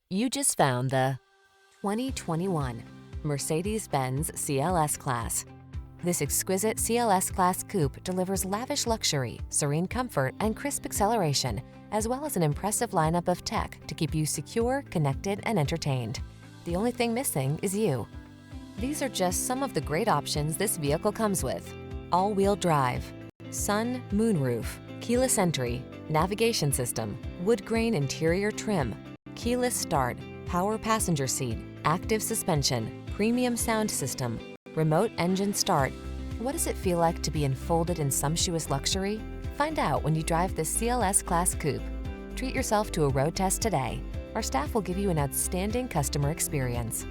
You just found the 2021 Mercedes-Benz CLS class. This exquisite CLS class coupe delivers lavish luxury, serene comfort, and crisp acceleration, as well as an impressive lineup of tech to keep you secure, connected, and entertained. The only thing missing is you. These are just some of the great options this vehicle comes with: all-wheel drive, sun, moonroof, keyless entry, navigation system, wood grain interior trim, keyless start, power passenger seat, active suspension, premium sound system, remote engine start. What does it feel like to be enfolded in sumptuous luxury? Find out when you drive this CLS Class Coupe. Treat yourself to a road test today. Our staff will give you an outstanding customer experience.